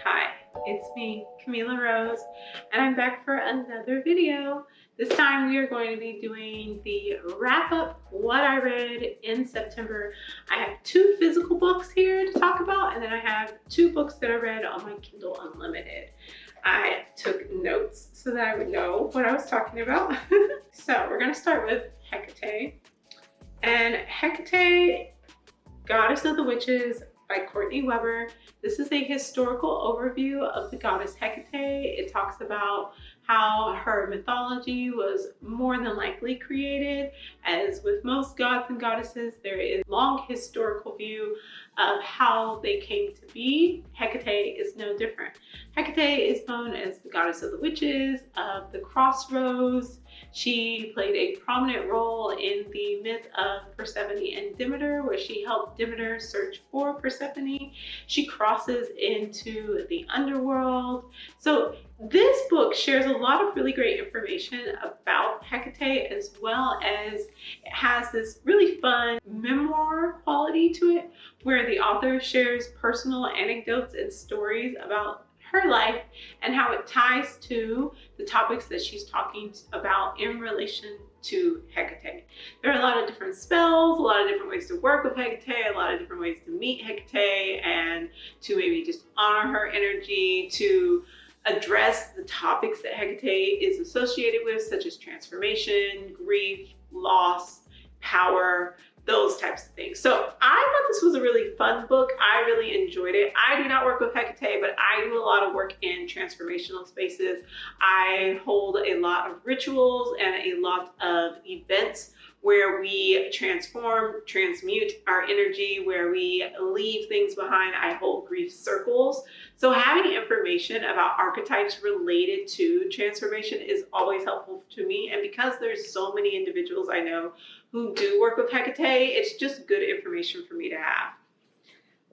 Hi, it's me, Camila Rose, and I'm back for another video. This time we are going to be doing the wrap up what I read in September. I have 2 physical books here to talk about, and then I have 2 books that I read on my Kindle Unlimited. I took notes so that I would know what I was talking about. So we're going to start with Hekate. And Hekate, Goddess of the Witches by Courtney. This is a historical overview of the goddess Hekate. It talks about how her mythology was more than likely created. As with most gods and goddesses, there is a long historical view of how they came to be. Hekate is no different. Hekate is known as the goddess of the witches, of the crossroads. She played a prominent role in the myth of Persephone and Demeter, where she helped Demeter search for Persephone. She crosses into the underworld. So this book shares a lot of really great information about Hekate, as well as it has this really fun memoir quality to it, where the author shares personal anecdotes and stories about her life and how it ties to the topics that she's talking about in relation to Hekate. There are a lot of different spells, a lot of different ways to work with Hekate, a lot of different ways to meet Hekate and to maybe just honor her energy, to address the topics that Hekate is associated with, such as transformation, grief, loss, power, those types of things. So I thought this was a really fun book. I really enjoyed it. I do not work with Hekate, but I do a lot of work in transformational spaces. I hold a lot of rituals and a lot of events where we transform, transmute our energy, where we leave things behind. I hold grief circles. So having information about archetypes related to transformation is always helpful to me. And because there's so many individuals I know who do work with Hekate, it's just good information for me to have.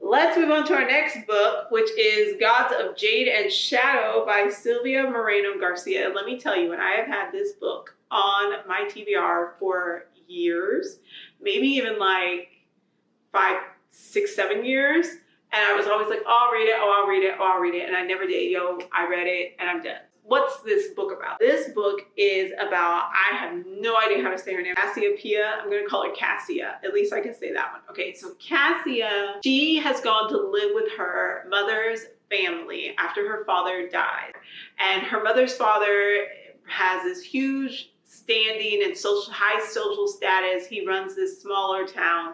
Let's move on to our next book, which is Gods of Jade and Shadow by Silvia Moreno-Garcia. And let me tell you, and I have had this book on my TBR for years, maybe even like 5, 6, 7 years. And I was always like, oh, I'll read it, oh, I'll read it, oh, I'll read it. And I never did. Yo, I read it and I'm done. What's this book about? This book is about, I have no idea how to say her name, Cassiopeia. I'm going to call her Cassia. At least I can say that one. Okay, so Cassia, she has gone to live with her mother's family after her father died. And her mother's father has this huge standing and high social status. He runs this smaller town,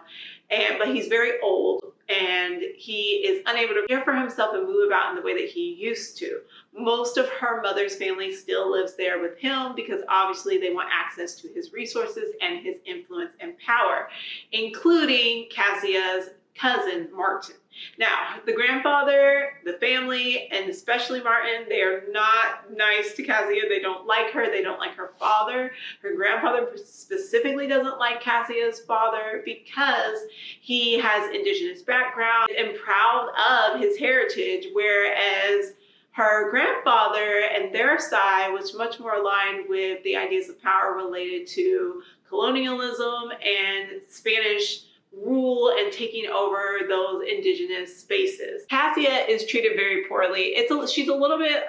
but he's very old and he is unable to care for himself and move about in the way that he used to. Most of her mother's family still lives there with him because obviously they want access to his resources and his influence and power, including Cassia's cousin, Martin. Now, the grandfather, the family, and especially Martin, they are not nice to Cassia. They don't like her. They don't like her father. Her grandfather specifically doesn't like Cassia's father because he has indigenous background and proud of his heritage, whereas her grandfather and their side was much more aligned with the ideas of power related to colonialism and Spanish rule and taking over those indigenous spaces. Cassia is treated very poorly. She's a little bit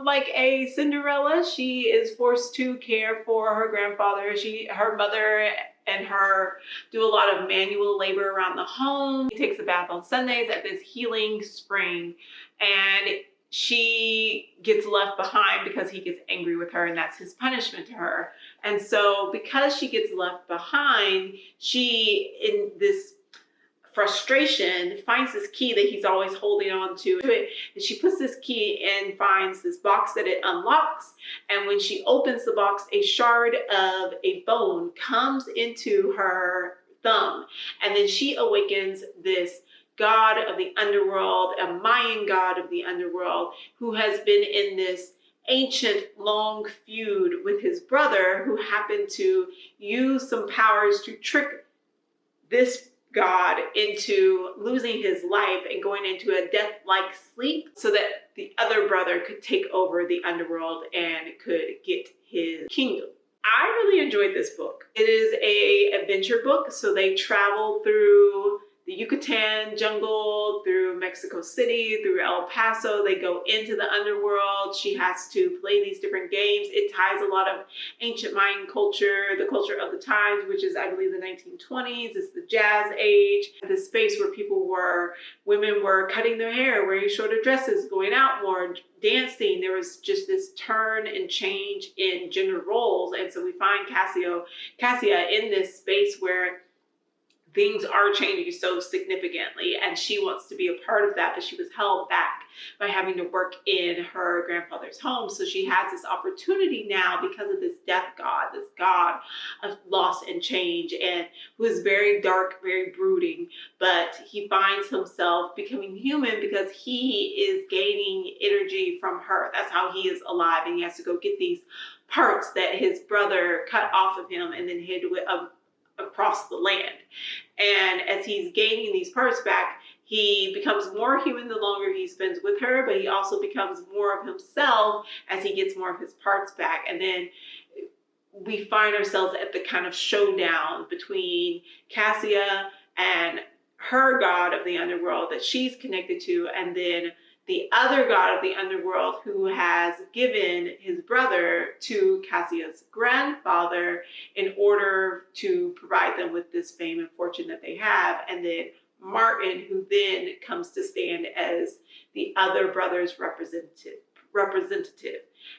like a Cinderella. She is forced to care for her grandfather. Her mother and her do a lot of manual labor around the home. He takes a bath on Sundays at this healing spring, and she gets left behind because he gets angry with her, and that's his punishment to her. And so because she gets left behind, she, in this frustration, finds this key that he's always holding on to it. And she puts this key and finds this box that it unlocks. And when she opens the box, a shard of a bone comes into her thumb. And then she awakens this god of the underworld, a Mayan god of the underworld, who has been in this ancient long feud with his brother, who happened to use some powers to trick this god into losing his life and going into a death-like sleep so that the other brother could take over the underworld and could get his kingdom. I really enjoyed this book. It is an adventure book, so they travel through the Yucatan jungle, through Mexico City, through El Paso. They go into the underworld. She has to play these different games. It ties a lot of ancient Mayan culture, the culture of the times, which is, I believe, the 1920s. It's the jazz age, the space where women were cutting their hair, wearing shorter dresses, going out more, dancing. There was just this turn and change in gender roles. And so we find Cassia in this space where things are changing so significantly, and she wants to be a part of that, but she was held back by having to work in her grandfather's home. So she has this opportunity now because of this death god, this god of loss and change, and who is very dark, very brooding, but he finds himself becoming human because he is gaining energy from her. That's how he is alive, and he has to go get these parts that his brother cut off of him and then hid across the land. And as he's gaining these parts back, he becomes more human the longer he spends with her, but he also becomes more of himself as he gets more of his parts back. And then we find ourselves at the kind of showdown between Cassia and her god of the underworld that she's connected to, and then the other god of the underworld who has given his brother to Cassia's grandfather in order to provide them with this fame and fortune that they have. And then Martin, who then comes to stand as the other brother's representative.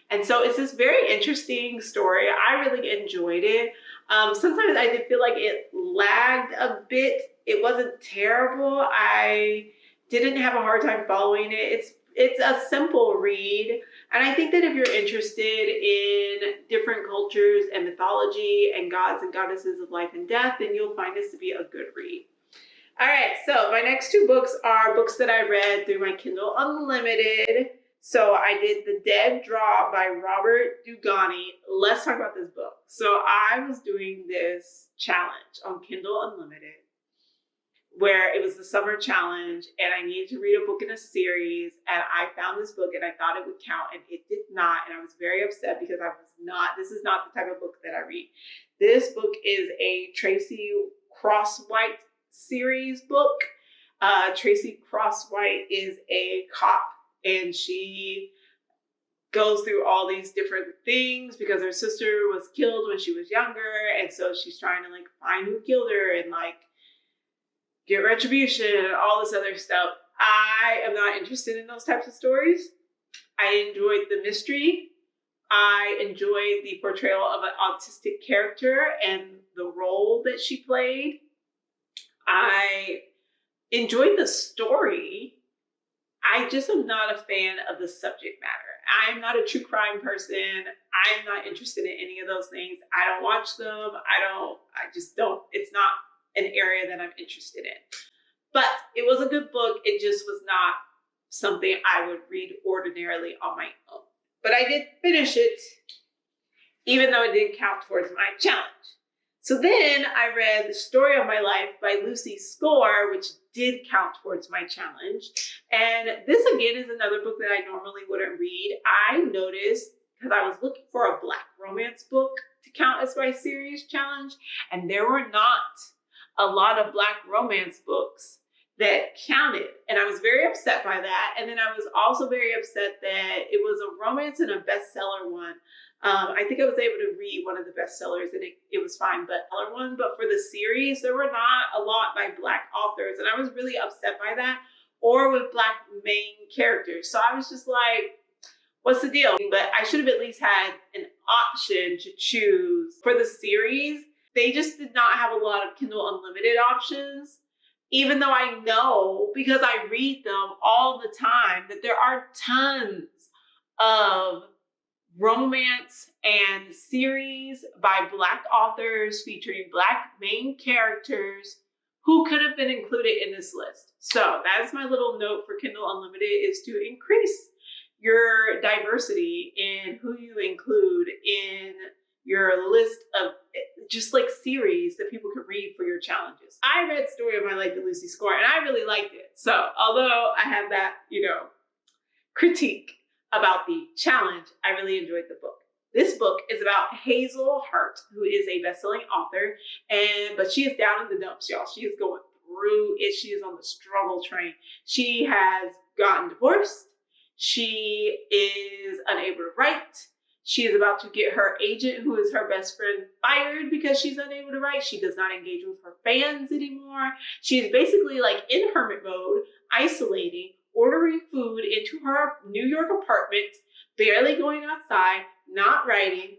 And so it's this very interesting story. I really enjoyed it. Sometimes I did feel like it lagged a bit. It wasn't terrible. I didn't have a hard time following it. It's a simple read. And I think that if you're interested in different cultures and mythology and gods and goddesses of life and death, then you'll find this to be a good read. All right, so my next two books are books that I read through my Kindle Unlimited. So I did The Dead Draw by Robert Dugoni. Let's talk about this book. So I was doing this challenge on Kindle Unlimited, where it was the summer challenge, and I needed to read a book in a series, and I found this book and I thought it would count, and it did not, and I was very upset because this is not the type of book that I read. This book is a Tracy Crosswhite series book. Tracy Crosswhite is a cop, and she goes through all these different things because her sister was killed when she was younger, and so she's trying to find who killed her and get retribution and all this other stuff. I am not interested in those types of stories. I enjoyed the mystery. I enjoyed the portrayal of an autistic character and the role that she played. I enjoyed the story. I just am not a fan of the subject matter. I'm not a true crime person. I'm not interested in any of those things. I don't watch them. I just don't. It's not an area that I'm interested in. But it was a good book. It just was not something I would read ordinarily on my own. But I did finish it, even though it didn't count towards my challenge. So then I read The Story of My Life by Lucy Score, which did count towards my challenge. And this again is another book that I normally wouldn't read. I noticed, because I was looking for a Black romance book to count as my series challenge, and there were not a lot of Black romance books that counted. And I was very upset by that. And then I was also very upset that it was a romance and a bestseller one. I think I was able to read one of the bestsellers and it was fine, but for the series, there were not a lot by Black authors. And I was really upset by that, or with Black main characters. So I was just like, what's the deal? But I should have at least had an option to choose for the series. They just did not have a lot of Kindle Unlimited options, even though I know, because I read them all the time, that there are tons of romance and series by Black authors featuring Black main characters who could have been included in this list. So that is my little note for Kindle Unlimited, is to increase your diversity in who you include in your list of just series that people could read for your challenges. I read Story of My Life by Lucy Score and I really liked it. So although I have that, critique about the challenge, I really enjoyed the book. This book is about Hazel Hart, who is a best-selling author, but she is down in the dumps, y'all. She is going through it. She is on the struggle train. She has gotten divorced. She is unable to write. She is about to get her agent, who is her best friend, fired because she's unable to write. She does not engage with her fans anymore. She is basically like in hermit mode, isolating, ordering food into her New York apartment, barely going outside, not writing,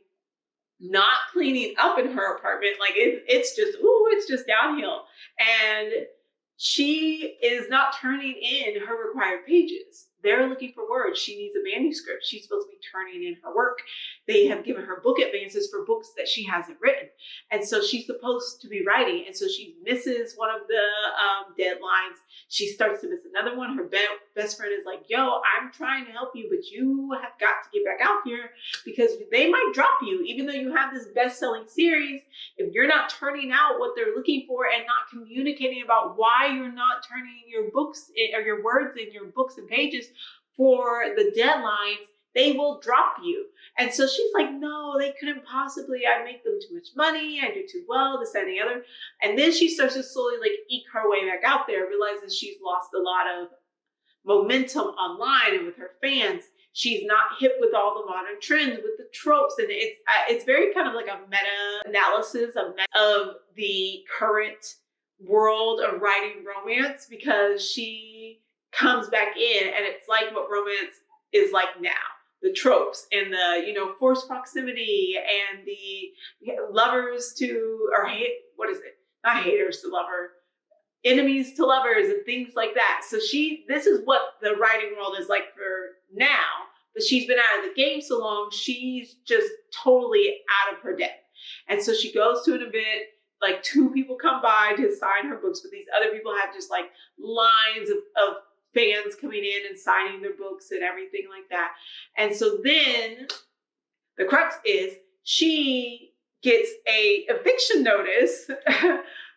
not cleaning up in her apartment. Like it's just downhill. And she is not turning in her required pages. They're looking for words. She needs a manuscript. She's supposed to be turning in her work. They have given her book advances for books that she hasn't written. And so she's supposed to be writing. And so she misses one of the deadlines. She starts to miss another one. Her best friend is like, yo, I'm trying to help you, but you have got to get back out here because they might drop you. Even though you have this best-selling series, if you're not turning out what they're looking for and not communicating about why you're not turning your books or your words in your books and pages for the deadlines, they will drop you. And so she's like, no, they couldn't possibly. I make them too much money. I do too well, this, that, and the other. And then she starts to slowly like eke her way back out there, realizes she's lost a lot of momentum online and with her fans. She's not hip with all the modern trends, with the tropes. And it's very kind of like a meta-analysis of the current world of writing romance, because she comes back in and it's like what romance is like now. The tropes and the, forced proximity and the lovers to, or hate, what is it? Not haters to lover, enemies to lovers and things like that. So this is what the writing world is like for now, but she's been out of the game so long, she's just totally out of her depth. And so she goes to an event, like 2 people come by to sign her books, but these other people have just like lines of fans coming in and signing their books and everything like that. And so then the crux is she gets a eviction notice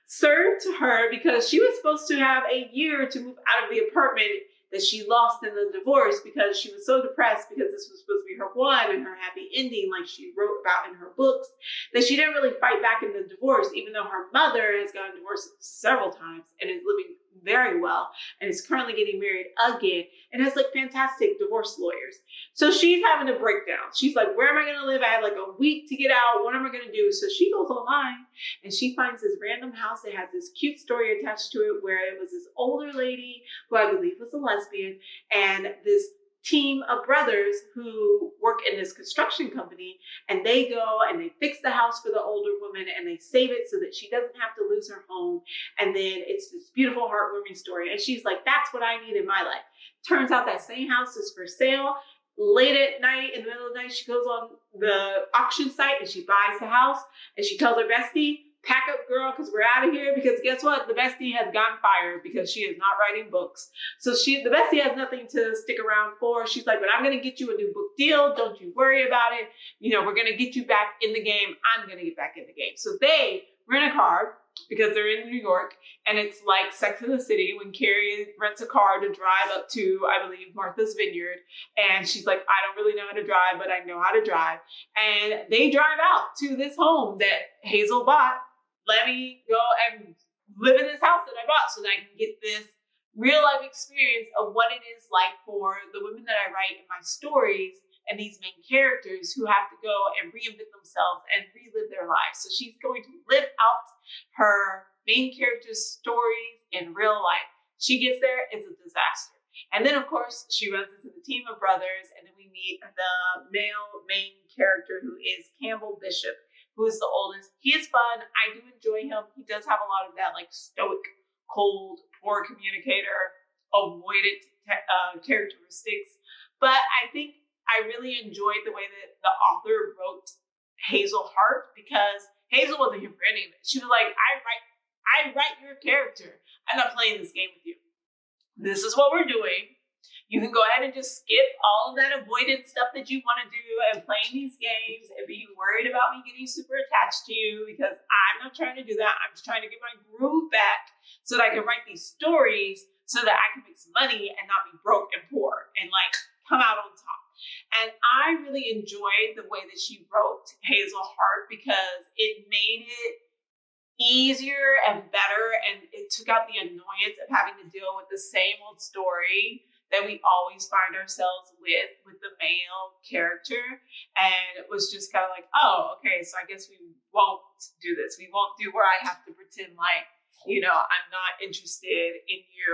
served to her because she was supposed to have a year to move out of the apartment that she lost in the divorce, because she was so depressed because this was supposed to be her one and her happy ending like she wrote about in her books, that she didn't really fight back in the divorce, even though her mother has gotten divorced several times and is living very well and is currently getting married again and has like fantastic divorce lawyers. So she's having a breakdown. She's like, where am I going to live? I have like a week to get out. What am I going to do? So she goes online and she finds this random house that has this cute story attached to it, where it was this older lady who I believe was a lesbian, and this team of brothers who work in this construction company, and they go and they fix the house for the older woman and they save it so that she doesn't have to lose her home. And then it's this beautiful, heartwarming story. And she's like, that's what I need in my life. Turns out that same house is for sale. Late at night, in the middle of the night, she goes on the auction site and she buys the house, and she tells her bestie, pack up, girl, because we're out of here. Because guess what? The bestie has gotten fired because she is not writing books. So the bestie has nothing to stick around for. She's like, but I'm going to get you a new book deal. Don't you worry about it. We're going to get you back in the game. I'm going to get back in the game. So they rent a car because they're in New York, and it's like Sex in the City when Carrie rents a car to drive up to, I believe, Martha's Vineyard. And she's like, I don't really know how to drive, but I know how to drive. And they drive out to this home that Hazel bought. Let me go and live in this house that I bought so that I can get this real life experience of what it is like for the women that I write in my stories and these main characters who have to go and reinvent themselves and relive their lives. So she's going to live out her main character's stories in real life. She gets there, it's a disaster. And then, of course, she runs into the team of brothers, and then we meet the male main character, who is Campbell Bishop, who is the oldest. He is fun. I do enjoy him. He does have a lot of that like stoic, cold, poor communicator, avoidant characteristics. But I think I really enjoyed the way that the author wrote Hazel Hart, because Hazel wasn't here for any of it. She was like, I write your character. I'm not playing this game with you. This is what we're doing. You can go ahead and just skip all of that avoidant stuff that you want to do and playing these games and being worried about me getting super attached to you, because I'm not trying to do that. I'm just trying to get my groove back so that I can write these stories so that I can make some money and not be broke and poor and like come out on top. And I really enjoyed the way that she wrote Hazel Hart, because it made it easier and better, and it took out the annoyance of having to deal with the same old story that we always find ourselves with the male character. And it was just kind of like, oh, okay, so I guess we won't do this. We won't do where I have to pretend like, I'm not interested in you.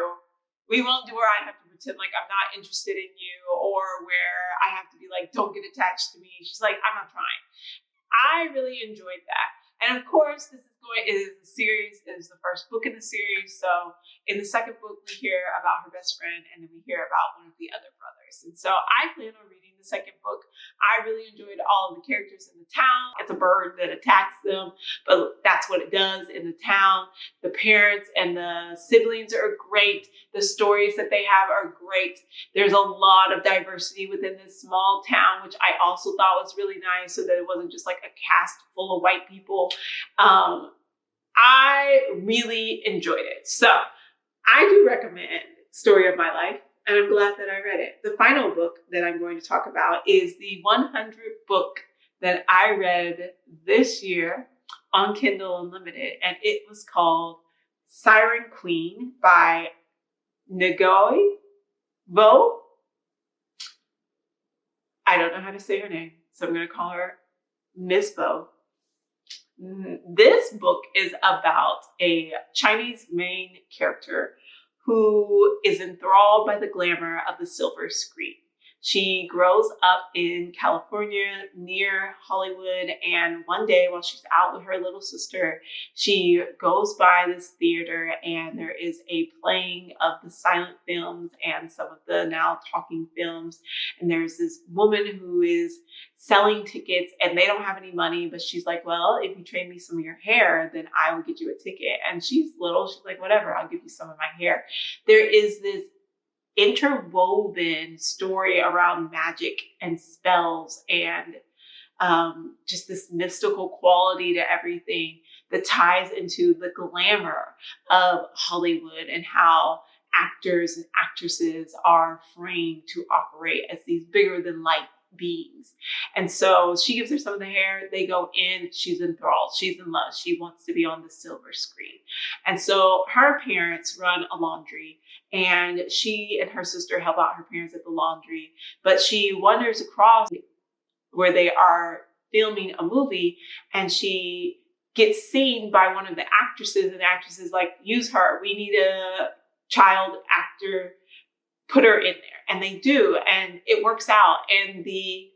We won't do where I have to pretend like I'm not interested in you, or where I have to be like, don't get attached to me. She's like, I'm not trying. I really enjoyed that. And of course, this is the series, is the first book in the series. So in the second book, we hear about her best friend, and then we hear about one of the other brothers. And so I plan on reading the second book. I really enjoyed all of the characters in the town. It's a bird that attacks them, but that's what it does in the town. The parents and the siblings are great. The stories that they have are great. There's a lot of diversity within this small town, which I also thought was really nice, so that it wasn't just like a cast full of white people. I really enjoyed it. So I do recommend Story of My Life, and I'm glad that I read it. The final book that I'm going to talk about is the 100th book that I read this year on Kindle Unlimited, and it was called Siren Queen by Nghi. I don't know how to say her name, so I'm going to call her Miss Bo. This book is about a Chinese main character who is enthralled by the glamour of the silver screen. She grows up in California near Hollywood, and one day while she's out with her little sister, she goes by this theater, and there is a playing of the silent films and some of the now talking films. And there's this woman who is selling tickets, and they don't have any money, but she's like, well, if you trade me some of your hair, then I will get you a ticket. And she's little, she's like, whatever, I'll give you some of my hair. There is this interwoven story around magic and spells and just this mystical quality to everything that ties into the glamour of Hollywood and how actors and actresses are framed to operate as these bigger than life beings. And so she gives her some of the hair, they go in, she's enthralled, she's in love, she wants to be on the silver screen. And so her parents run a laundry, and she and her sister help out her parents at the laundry, but she wanders across where they are filming a movie, and she gets seen by one of the actresses, and the actress is like, use her, we need a child actor, put her in there. And they do, and it works out. And the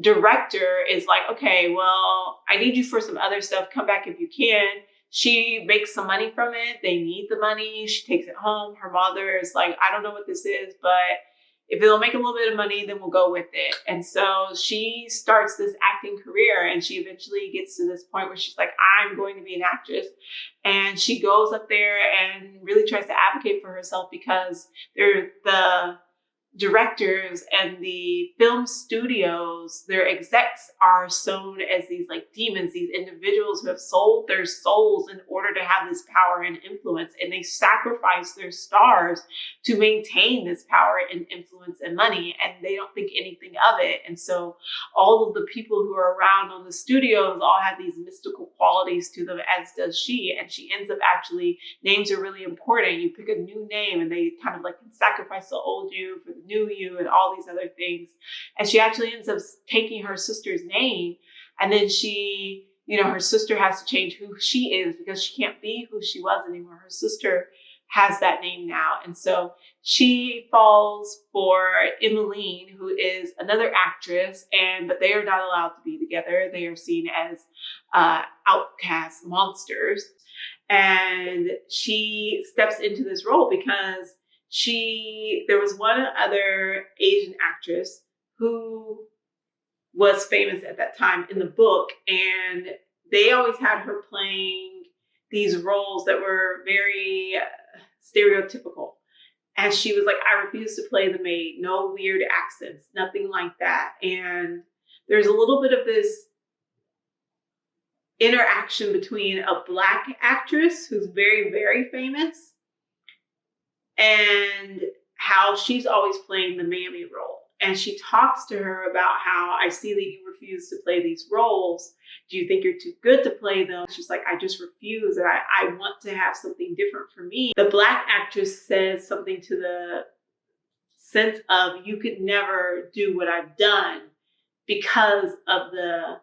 director is like, okay, well, I need you for some other stuff. Come back if you can. She makes some money from it. They need the money. She takes it home. Her mother is like, I don't know what this is, but if it'll make a little bit of money, then we'll go with it. And so she starts this acting career, and she eventually gets to this point where she's like, I'm going to be an actress. And she goes up there and really tries to advocate for herself, because they're the directors and the film studios, their execs are shown as these like demons, these individuals who have sold their souls in order to have this power and influence, and they sacrifice their stars to maintain this power and influence and money, and they don't think anything of it. And so all of the people who are around on the studios all have these mystical qualities to them, as does she. And she ends up actually, names are really important. You pick a new name, and they kind of like can sacrifice the old you for the new you and all these other things. And she actually ends up taking her sister's name, and then she, her sister has to change who she is, because she can't be who she was anymore. Her sister has that name now. And so she falls for Emmeline, who is another actress, but they are not allowed to be together. They are seen as outcast monsters. And she steps into this role because there was one other Asian actress who was famous at that time in the book, and they always had her playing these roles that were very stereotypical. And she was like, I refuse to play the maid, no weird accents, nothing like that. And there's a little bit of this interaction between a Black actress who's very, very famous, and how she's always playing the mammy role. and she talks to her about how, I see that you refuse to play these roles. Do you think you're too good to play them? She's like, I just refuse, and I want to have something different for me. The Black actress says something to the sense of, you could never do what I've done because of the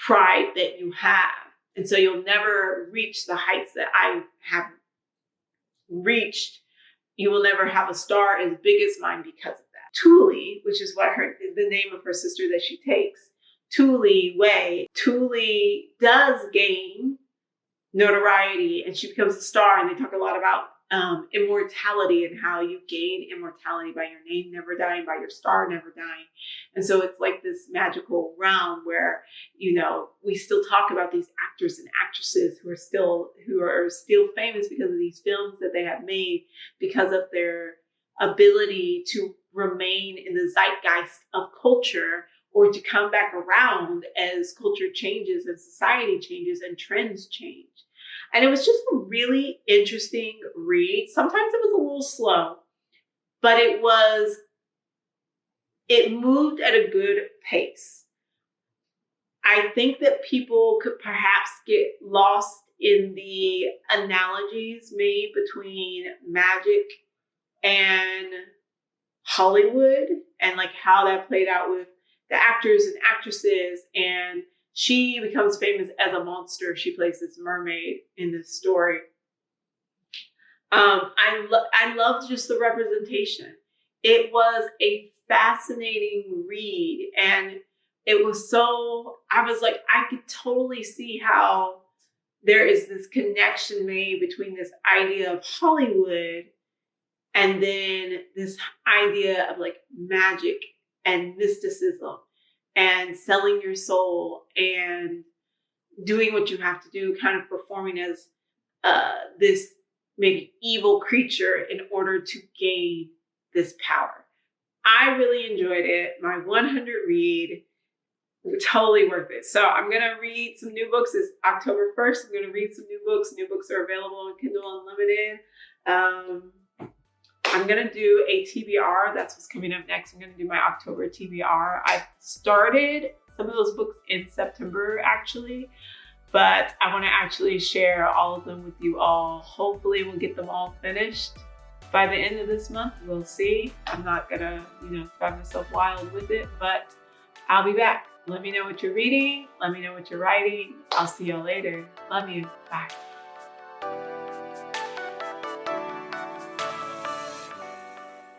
pride that you have. And so you'll never reach the heights that I have reached. You will never have a star as big as mine because of that. Thule, which is what the name of her sister that she takes, Thule Wei. Thule does gain notoriety and she becomes a star, and they talk a lot about immortality and how you gain immortality by your name never dying, by your star never dying. And so it's like this magical realm where, you know, we still talk about these actors and actresses who are still famous because of these films that they have made, because of their ability to remain in the zeitgeist of culture, or to come back around as culture changes and society changes and trends change. And it was just a really interesting read. Sometimes it was a little slow, but it moved at a good pace. I think that people could perhaps get lost in the analogies made between magic and Hollywood, and like how that played out with the actors and actresses. And she becomes famous as a monster. She plays this mermaid in this story. I loved just the representation. It was a fascinating read, and it was so, I was like, I could totally see how there is this connection made between this idea of Hollywood and then this idea of like magic and mysticism and selling your soul and doing what you have to do, kind of performing as this maybe evil creature in order to gain this power. I really enjoyed it. My 100 read, totally worth it. So I'm going to read some new books. It's October 1st. I'm going to read some new books. New books are available on Kindle Unlimited. I'm going to do a TBR. That's what's coming up next. I'm going to do my October TBR. I started some of those books in September, actually, but I want to actually share all of them with you all. Hopefully we'll get them all finished by the end of this month. We'll see. I'm not going to, drive myself wild with it, but I'll be back. Let me know what you're reading. Let me know what you're writing. I'll see y'all later. Love you. Bye.